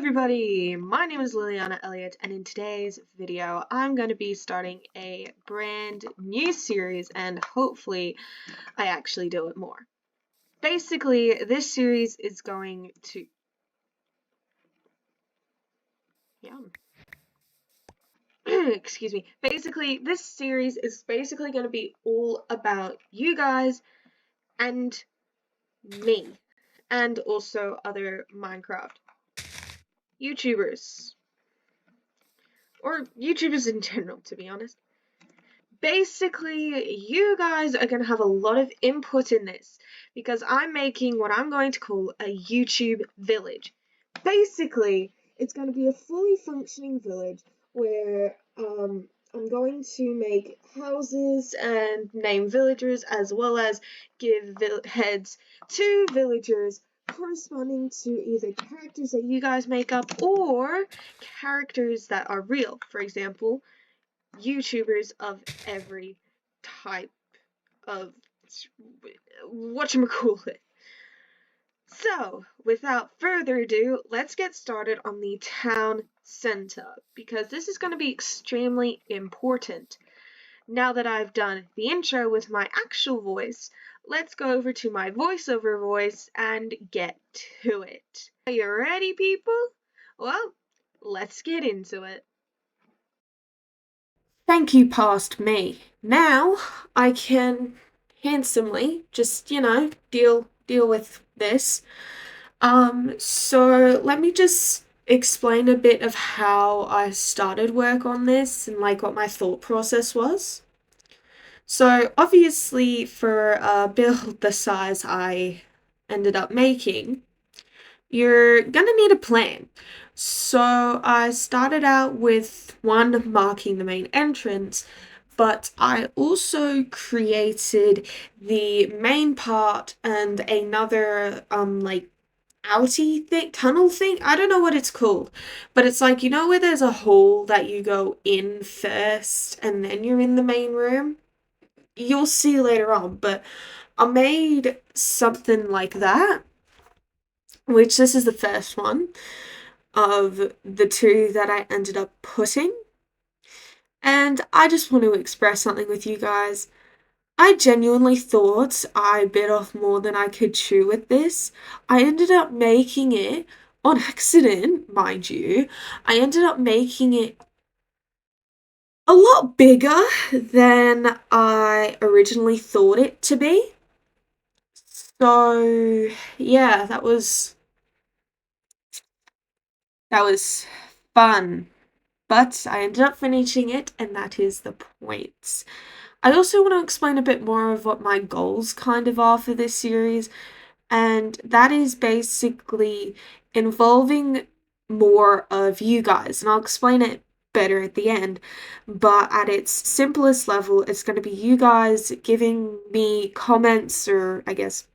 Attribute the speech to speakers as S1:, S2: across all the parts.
S1: everybody, my name is Liliana Elliott, and in today's video I'm going to be starting a brand new series, and hopefully I actually do it more. Basically, this series is going to... Excuse me. Basically, this series is basically going to be all about you guys and me, and also other Minecraft YouTubers. Or YouTubers in general, to be honest. Basically, you guys are going to have a lot of input in this because I'm making what I'm going to call a YouTube village. Basically, it's going to be a fully functioning village where I'm going to make houses and name villagers, as well as give heads to villagers corresponding to either characters that you guys make up or characters that are real. For example, YouTubers of every type of whatchamacallit. So, without further ado, let's get started on the town center, because this is going to be extremely important. Now that I've done the intro with my actual voice, let's go over to my voiceover voice and get to it. Are you ready, people? Well, let's get into it. Thank you, past me. Now I can handsomely just, deal with this. So let me just explain a bit of how I started work on this and like what my thought process was. So obviously for a build the size I ended up making, you're gonna need a plan. So I started out with one marking the main entrance, but I also created the main part and another like outy thing, tunnel thing. I don't know what it's called, but it's like, you know where there's a hole that you go in first and then you're in the main room? You'll see later on, but I made something like that, which this is the first one of the two that I ended up putting. And I just want to express something with you guys. I genuinely thought I bit off more than I could chew with this. I ended up making it on accident, mind you. I ended up making it a lot bigger than I originally thought it to be. So, yeah, that was fun. But I ended up finishing it, and that is the point. I also want to explain a bit more of what my goals kind of are for this series, and that is basically involving more of you guys, and I'll explain it better at the end. But at its simplest level, it's going to be you guys giving me comments, or I guess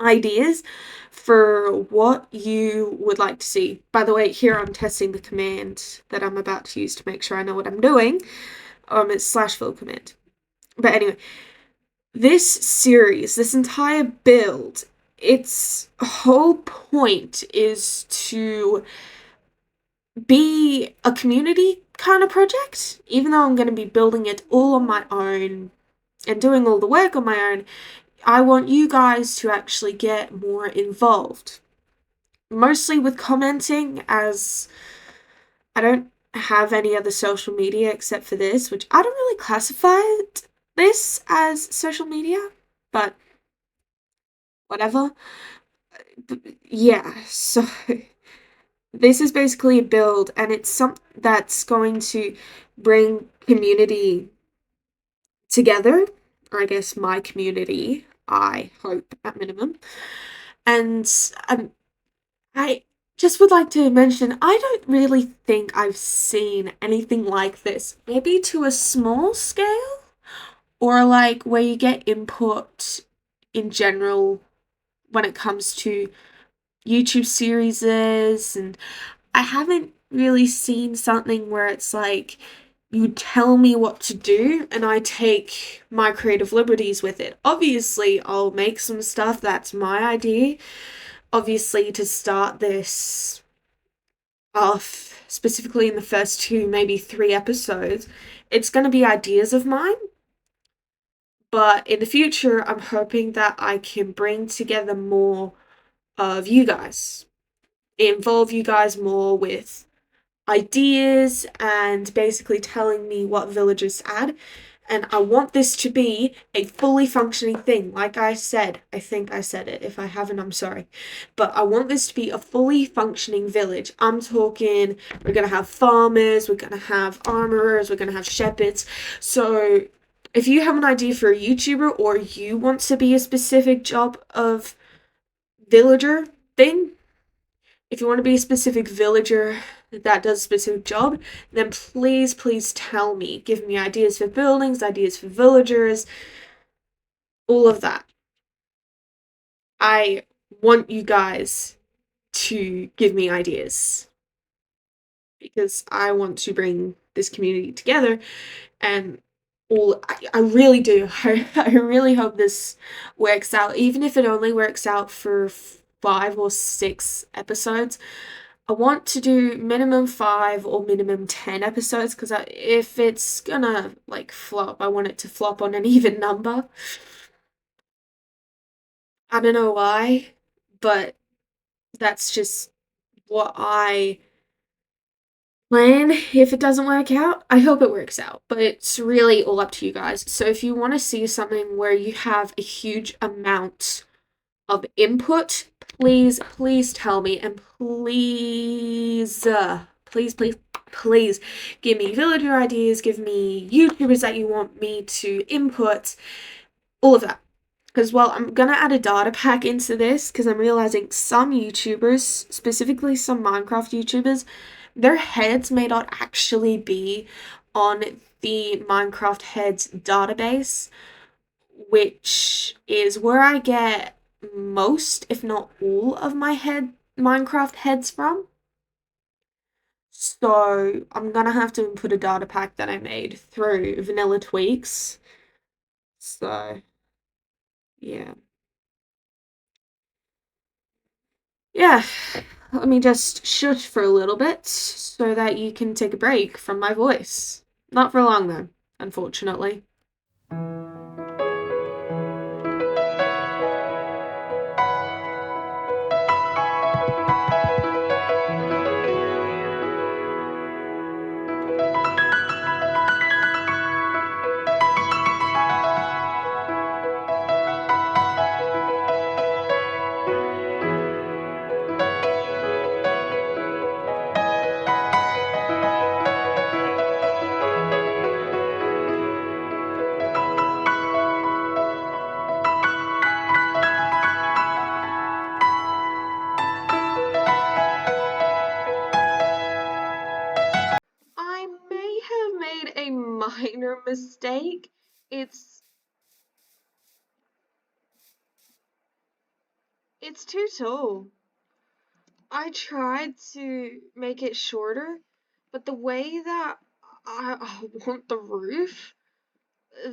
S1: ideas for what you would like to see. By the way, here I'm testing the command that I'm about to use to make sure I know what I'm doing. It's /fill command. But anyway, this series, this entire build, its whole point is to be a community kind of project. Even though I'm going to be building it all on my own and doing all the work on my own, I want you guys to actually get more involved. Mostly with commenting, as I don't have any other social media except for this, which I don't really classify this as social media, but whatever. Yeah, so this is basically a build, and it's something that's going to bring community together, or I guess my community, I hope, at minimum. And I just would like to mention, I don't really think I've seen anything like this. Maybe to a small scale, or like where you get input in general when it comes to YouTube series, and I haven't really seen something where it's like you tell me what to do and I take my creative liberties with it. Obviously, I'll make some stuff that's my idea. Obviously, to start this specifically in the first two, maybe three episodes, it's going to be ideas of mine. But in the future, I'm hoping that I can bring together more of you guys, involve you guys more with ideas and basically telling me what villagers add. And I want this to be a fully functioning thing. Like I said, I think I said it. If I haven't, I'm sorry. But I want this to be a fully functioning village. I'm talking, we're going to have farmers, we're going to have armorers, we're going to have shepherds. So if you have an idea for a YouTuber or you want to be a specific job of villager thing, if you want to be a specific villager that does a specific job, then please, please tell me. Give me ideas for buildings, ideas for villagers, all of that. I want you guys to give me ideas because I want to bring this community together and I really do. I really hope this works out, even if it only works out for 5 or 6 episodes. I want to do minimum 5 or minimum 10 episodes because if it's gonna like flop, I want it to flop on an even number. I don't know why, but that's just what I plan. If it doesn't work out, I hope it works out, but it's really all up to you guys. So if you want to see something where you have a huge amount of input, please, please tell me, and please, please give me villager ideas, give me YouTubers that you want me to input, all of that. Because, well, I'm gonna add a data pack into this because I'm realizing some YouTubers, specifically some Minecraft YouTubers, their heads may not actually be on the Minecraft heads database, which is where I get most, if not all, of my Minecraft heads from. So I'm gonna have to input a data pack that I made through vanilla tweaks. So yeah. Yeah. Let me just shush for a little bit so that you can take a break from my voice. Not for long though, unfortunately. I may have made a minor mistake. It's it's too tall. I tried to make it shorter, but the way that I want the roof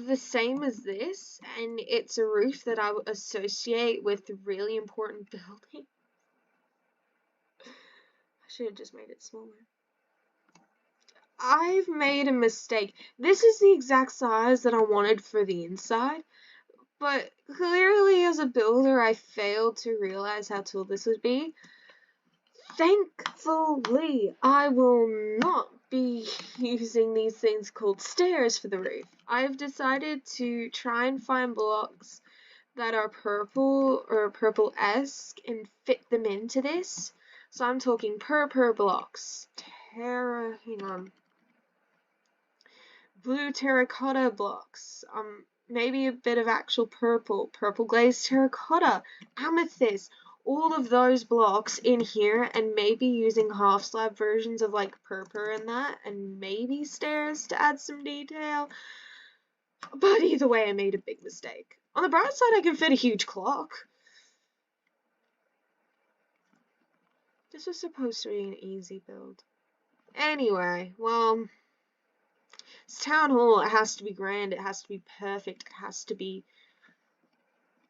S1: the same as this, and it's a roof that I would associate with really important building. I should have just made it smaller. I've made a mistake. This is the exact size that I wanted for the inside, but clearly as a builder I failed to realize how tall this would be. Thankfully, I will not be using these things called stairs for the roof. I've decided to try and find blocks that are purple or purple-esque and fit them into this. So I'm talking purple blocks. Hang on. Blue terracotta blocks. Maybe a bit of actual purple glazed terracotta, amethyst, all of those blocks in here, and maybe using half slab versions of like purple and that, and maybe stairs to add some detail. But either way, I made a big mistake. On the bright side, I can fit a huge clock. This was supposed to be an easy build. Anyway, well, it's town hall. It has to be grand. It has to be perfect. It has to be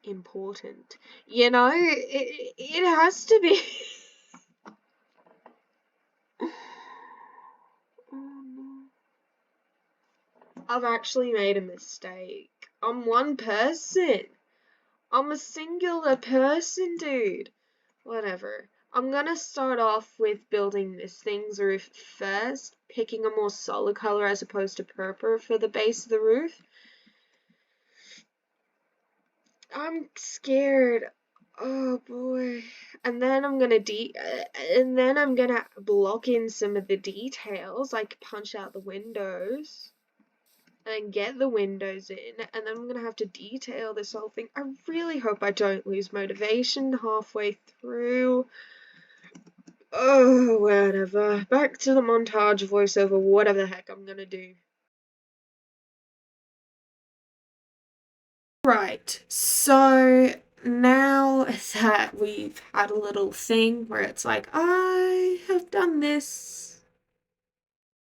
S1: important. It has to be. I've actually made a mistake. I'm one person. I'm a singular person, dude. Whatever. I'm gonna start off with building this thing's roof first, picking a more solid color as opposed to purple for the base of the roof. I'm scared. Oh boy. And then I'm gonna block in some of the details, like punch out the windows and get the windows in, and then I'm gonna have to detail this whole thing. I really hope I don't lose motivation halfway through. Oh, whatever. Back to the montage voiceover, whatever the heck I'm gonna do. Right, so now that we've had a little thing where it's like, I have done this,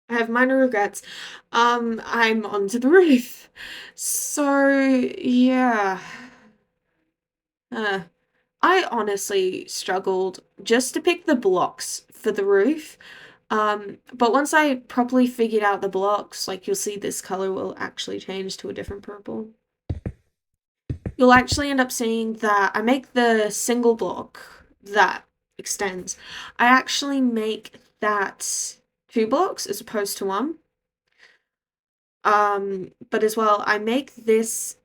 S1: I have minor regrets, I'm onto the roof. So, yeah. Uh, I honestly struggled just to pick the blocks for the roof. But once I properly figured out the blocks, like you'll see this color will actually change to a different purple. You'll actually end up seeing that I make the single block that extends. I actually make that 2 blocks as opposed to 1. But as well, I make this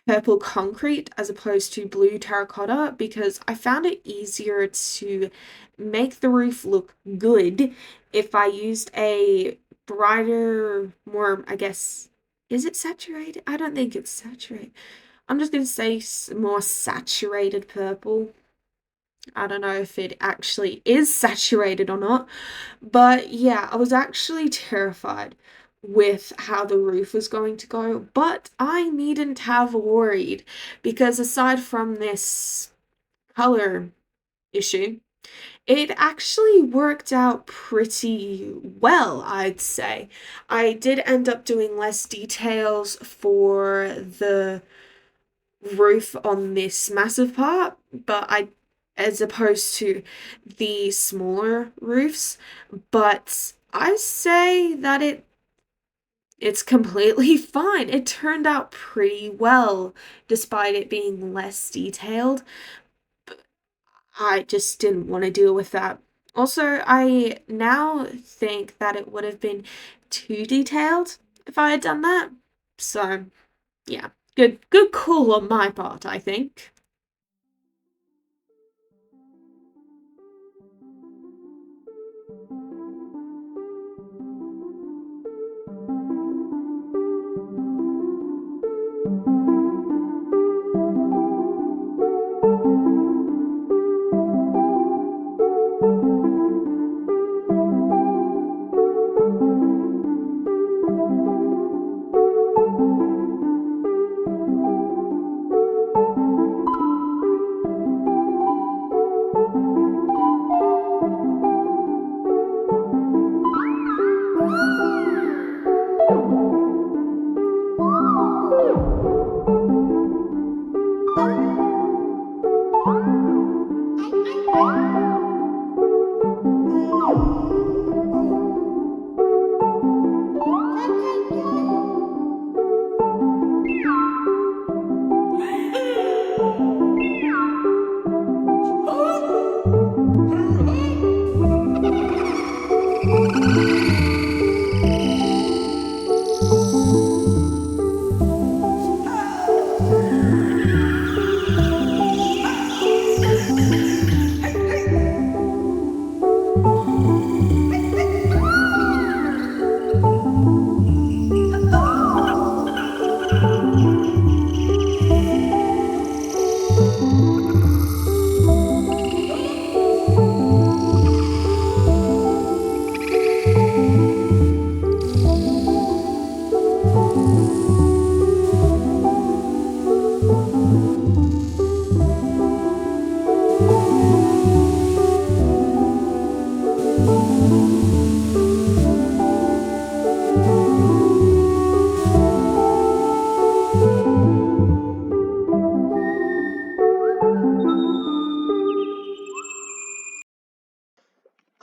S1: purple concrete as opposed to blue terracotta because I found it easier to make the roof look good if I used a brighter, more, I guess, is it saturated? I don't think it's saturated. I'm just gonna say more saturated purple. I don't know if it actually is saturated or not, but yeah, I was actually terrified with how the roof was going to go, but I needn't have worried because aside from this color issue, it actually worked out pretty well, I'd say. I did end up doing less details for the roof on this massive part, but as opposed to the smaller roofs, but I say that it's completely fine. It turned out pretty well despite it being less detailed. I just didn't want to deal with that. Also, I now think that it would have been too detailed if I had done that. So, yeah. Good call on my part, I think.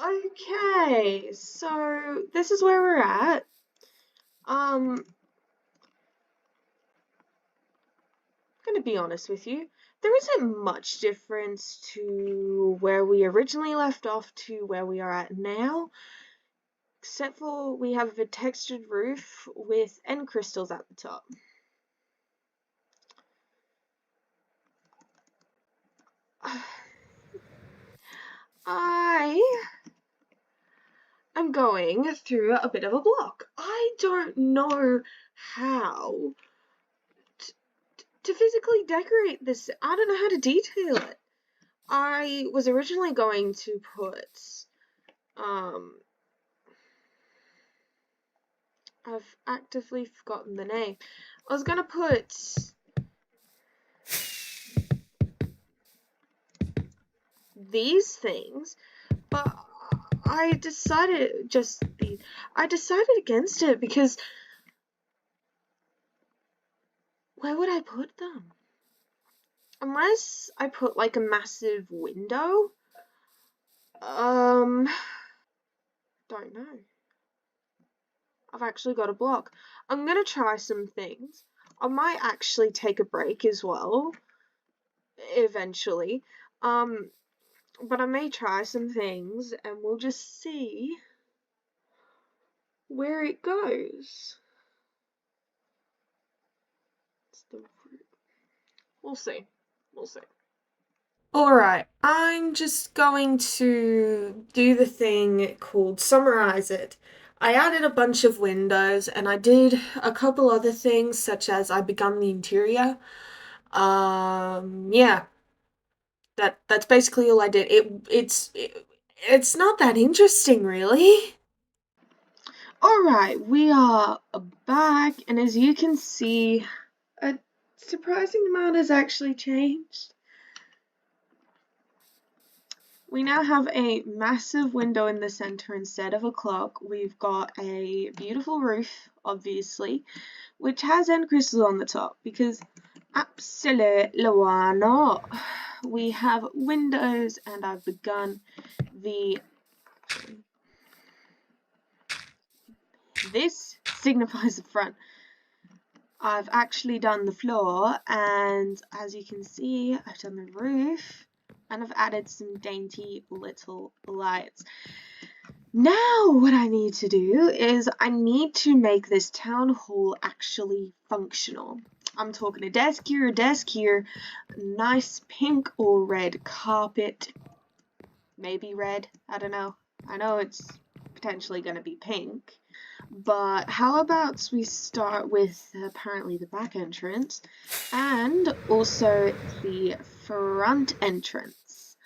S1: Okay, so this is where we're at. I'm gonna be honest with you. There isn't much difference to where we originally left off to where we are at now, except for we have a textured roof with end crystals at the top. I am going through a bit of a block. I don't know how to physically decorate this. I don't know how to detail it. I was originally going to put, I've actively forgotten the name. I was gonna put these things, but I decided against it because where would I put them? Unless I put like a massive window. Don't know. I've actually got a block. I'm gonna try some things. I might actually take a break as well, eventually. But I may try some things and we'll just see where it goes. We'll see. We'll see. Alright, I'm just going to do the thing called summarize it. I added a bunch of windows and I did a couple other things such as I begun the interior. Yeah. That's basically all I did. It's not that interesting really. Alright, we are back and as you can see, a surprising amount has actually changed. We now have a massive window in the center instead of a clock. We've got a beautiful roof, obviously, which has end crystals on the top because absolutely why not? We have windows and I've begun this signifies the front. I've actually done the floor and as you can see, I've done the roof and I've added some dainty little lights. Now what I need to do is I need to make this town hall actually functional. I'm talking a desk here, nice pink or red carpet, maybe red, I don't know. I know it's potentially going to be pink, but how about we start with apparently the back entrance and also the front entrance.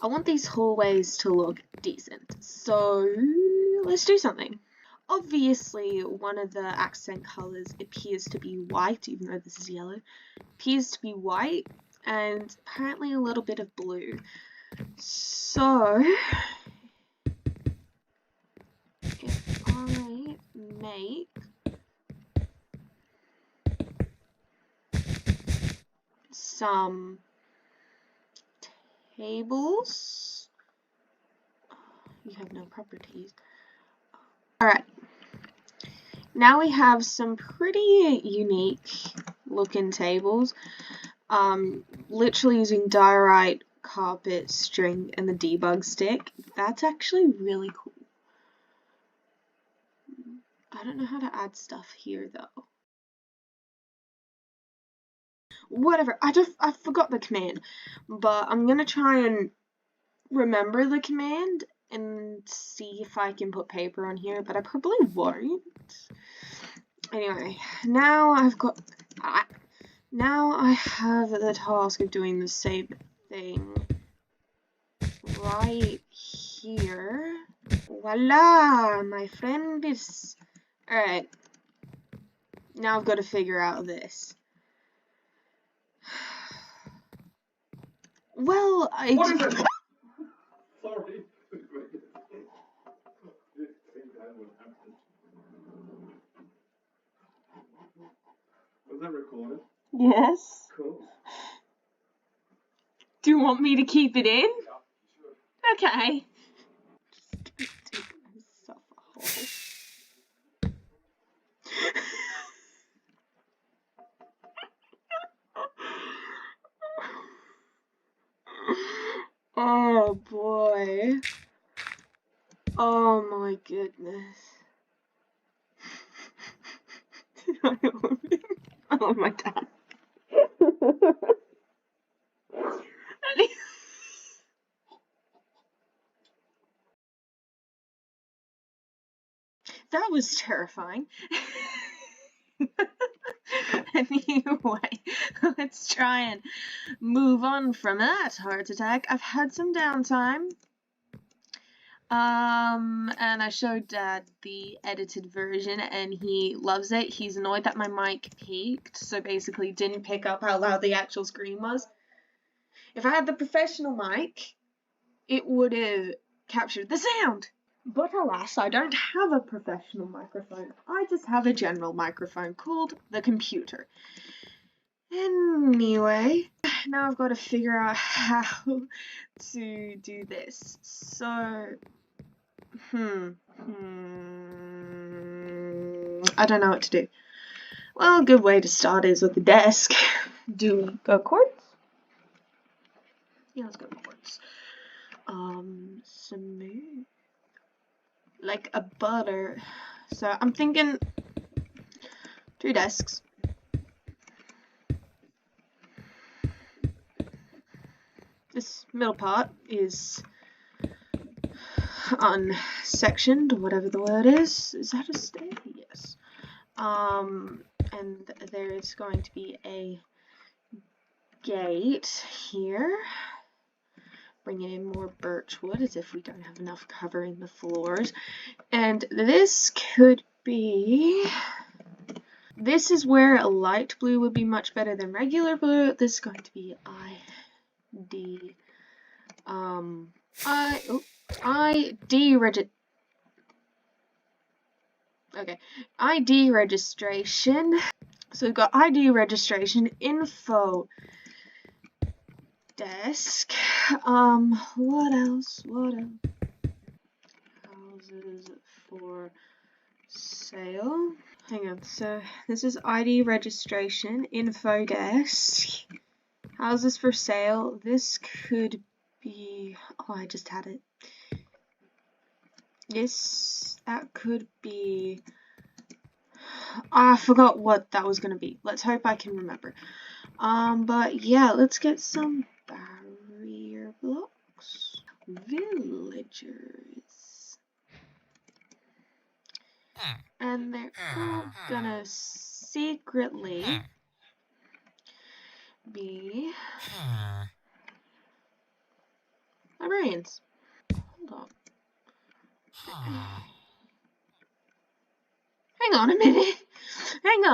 S1: I want these hallways to look decent, so let's do something. Obviously, one of the accent colors appears to be white, even though this is yellow. Appears to be white, and apparently a little bit of blue. So, if I make some tables. You have no properties. Alright. Now we have some pretty unique looking tables. Literally using diorite, carpet, string, and the debug stick. That's actually really cool. I don't know how to add stuff here though. Whatever, I forgot the command, but I'm gonna try and remember the command and see if I can put paper on here, but I probably won't. Anyway, now I have the task of doing the same thing right here. Voila, my friend is... Alright. Now I've got to figure out this. Well,
S2: What is it? Sorry. Was that recorded?
S1: Yes.
S2: Cool.
S1: Do you want me to keep it in?
S2: Yeah, sure.
S1: Okay. here. Oh my goodness. Oh my god. That was terrifying. Anyway, let's try and move on from that heart attack. I've had some downtime. And I showed Dad the edited version and he loves it. He's annoyed that my mic peaked, so basically didn't pick up how loud the actual screen was. If I had the professional mic, it would have captured the sound. But alas, I don't have a professional microphone. I just have a general microphone called the computer. Anyway, now I've got to figure out how to do this. So, I don't know what to do. Well, a good way to start is with the desk. Do we go quartz? Yeah, let's go quartz. Smooth. Like a butter. So I'm thinking 2 desks. This middle part is unsectioned, whatever the word is. Is that a stair? Yes. And there is going to be a gate here. Bringing in more birch wood as if we don't have enough covering the floors. And this could be... This is where a light blue would be much better than regular blue. This is going to be ID. ID registration. So we've got ID registration, info desk. What else? Houses for sale. Hang on, so this is ID registration, info desk, houses for sale. This could be, oh, I just had it. That could be, I forgot what that was gonna be. Let's hope I can remember. But yeah, let's get some barrier blocks. Villagers. And they're all gonna secretly be librarians. Hold on. Hang on a minute. Hang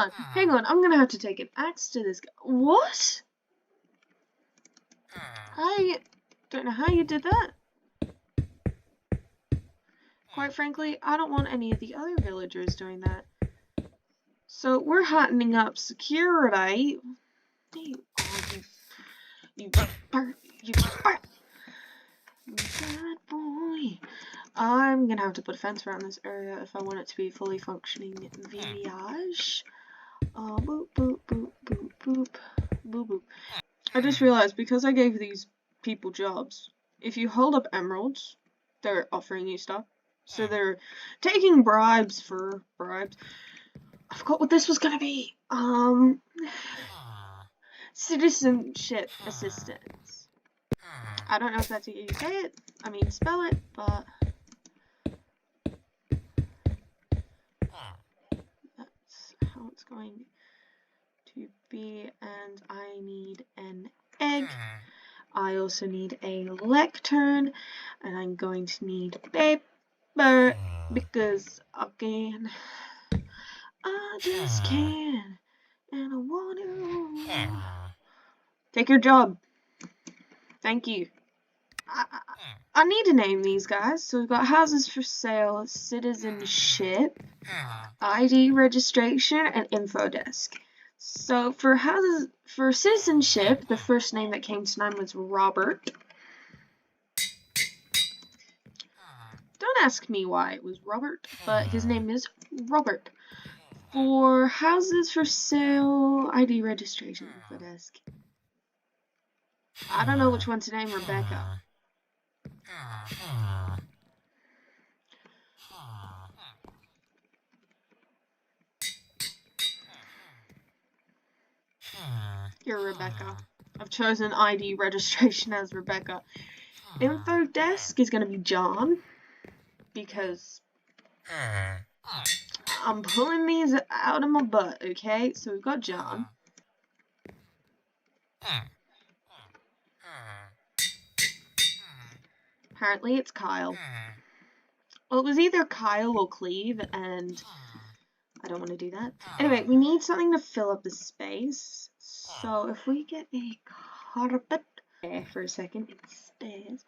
S1: on. I'm gonna have to take an axe to this guy. What? I don't know how you did that. Quite frankly, I don't want any of the other villagers doing that. So we're heightening up security. You bad boy. I'm gonna have to put a fence around this area if I want it to be fully functioning village. Boop, boop, boop, boop, boop, boop, boop. I just realized because I gave these people jobs, if you hold up emeralds, they're offering you stuff. So they're taking bribes for bribes. I forgot what this was gonna be. Citizenship assistance. I don't know if that's how you say it. I mean, spell it, but that's how it's going to be. And I need an egg. I also need a lectern, and I'm going to need paper because again, I just can, and I want to take your job. Thank you. I need to name these guys. So we've got houses for sale, citizenship, ID registration, and info desk. So for houses for citizenship, the first name that came to mind was Robert. Don't ask me why it was Robert, but his name is Robert. For houses for sale, ID registration, info desk. I don't know which one to name Rebecca. You're Rebecca. I've chosen ID registration as Rebecca. Info desk is going to be John, because I'm pulling these out of my butt, okay? So we've got John. Apparently it's Kyle. Well, it was either Kyle or Cleve, and I don't want to do that. Anyway, we need something to fill up the space. So if we get a carpet for a second, it stairs.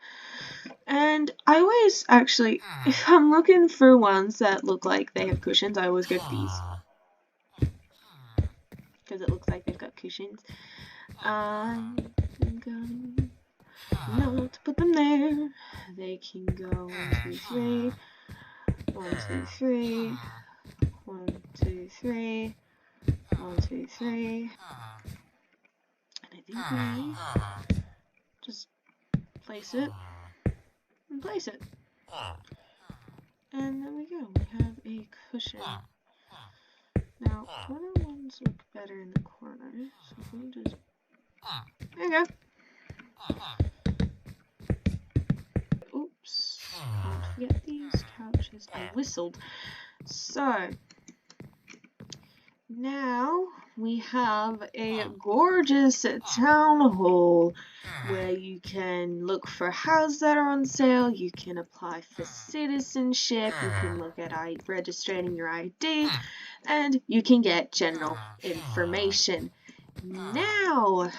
S1: And I always, actually, if I'm looking for ones that look like they have cushions, I always go for these. Because it looks like they've got cushions. I'm going not to put them there. They can go 1, 2, 3. 1, 2, 3. 1, 2, 3. 1, 2, 3. And I think we just place it and place it. And there we go. We have a cushion. Now, corner ones look better in the corner. So if we just... There you go. Oops. Can't forget these couches. I whistled. So, now we have a gorgeous town hall where you can look for houses that are on sale, you can apply for citizenship, you can look at registering your ID, and you can get general information. Now,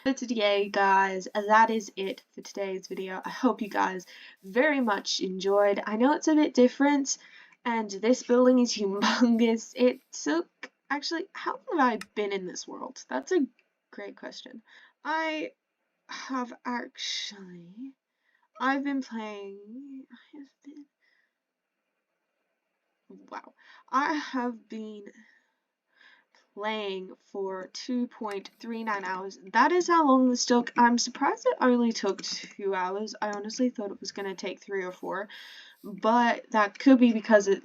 S1: for today, guys, that is it for today's video. I hope you guys very much enjoyed. I know it's a bit different, and this building is humongous. It took, actually, how long have I been in this world? That's a great question. I've been playing, I have been playing for 2.39 hours. That is how long this took. I'm surprised it only took 2 hours. I honestly thought it was going to take 3 or 4, but that could be because it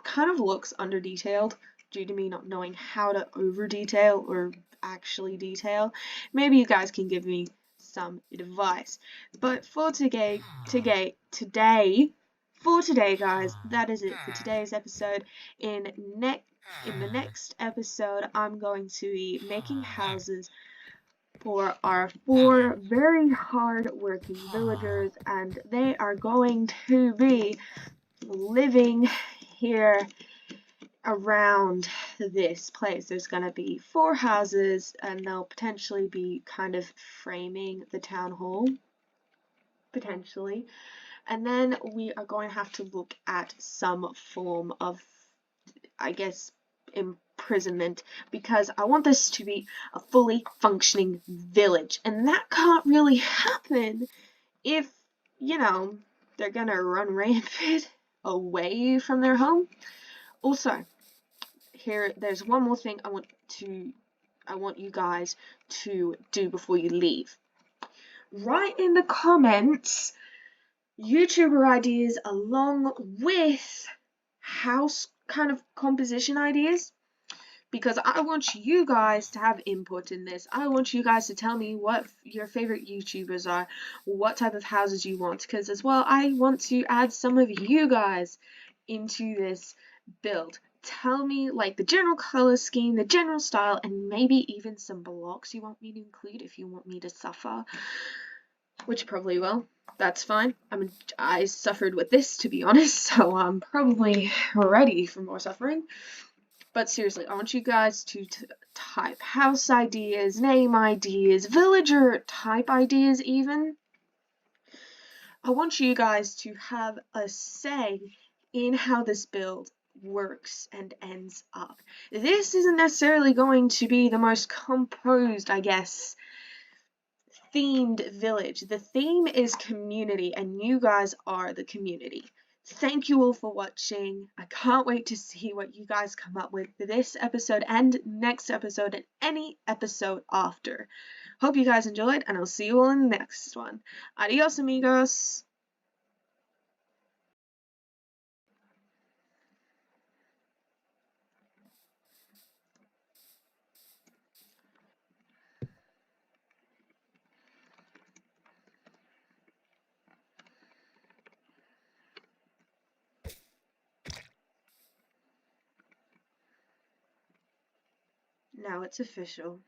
S1: kind of looks under detailed due to me not knowing how to over detail or actually detail. Maybe you guys can give me some advice. But for today, guys, that is it for today's episode. In the next episode, I'm going to be making houses for our 4 very hard-working villagers, and they are going to be living here around this place. There's going to be 4 houses, and they'll potentially be kind of framing the town hall, potentially. And then we are going to have to look at some form of, I guess, imprisonment, because I want this to be a fully functioning village, and that can't really happen if, they're gonna run rampant away from their home. Also, there's one more thing I want you guys to do before you leave. Write in the comments YouTuber ideas along with house kind of composition ideas, because I want you guys to have input in this. I want you guys to tell me what your favorite YouTubers are, what type of houses you want, because as well I want to add some of you guys into this build. Tell me like the general color scheme, the general style, and maybe even some blocks you want me to include if you want me to suffer, which you probably will. That's fine. I suffered with this, to be honest, so I'm probably ready for more suffering. But seriously, I want you guys to type house ideas, name ideas, villager type ideas even. I want you guys to have a say in how this build works and ends up. This isn't necessarily going to be the most composed, I guess, themed village. The theme is community, and you guys are the community. Thank you all for watching. I can't wait to see what you guys come up with for this episode and next episode and any episode after. Hope you guys enjoyed, and I'll see you all in the next one. Adios, amigos. Now it's official.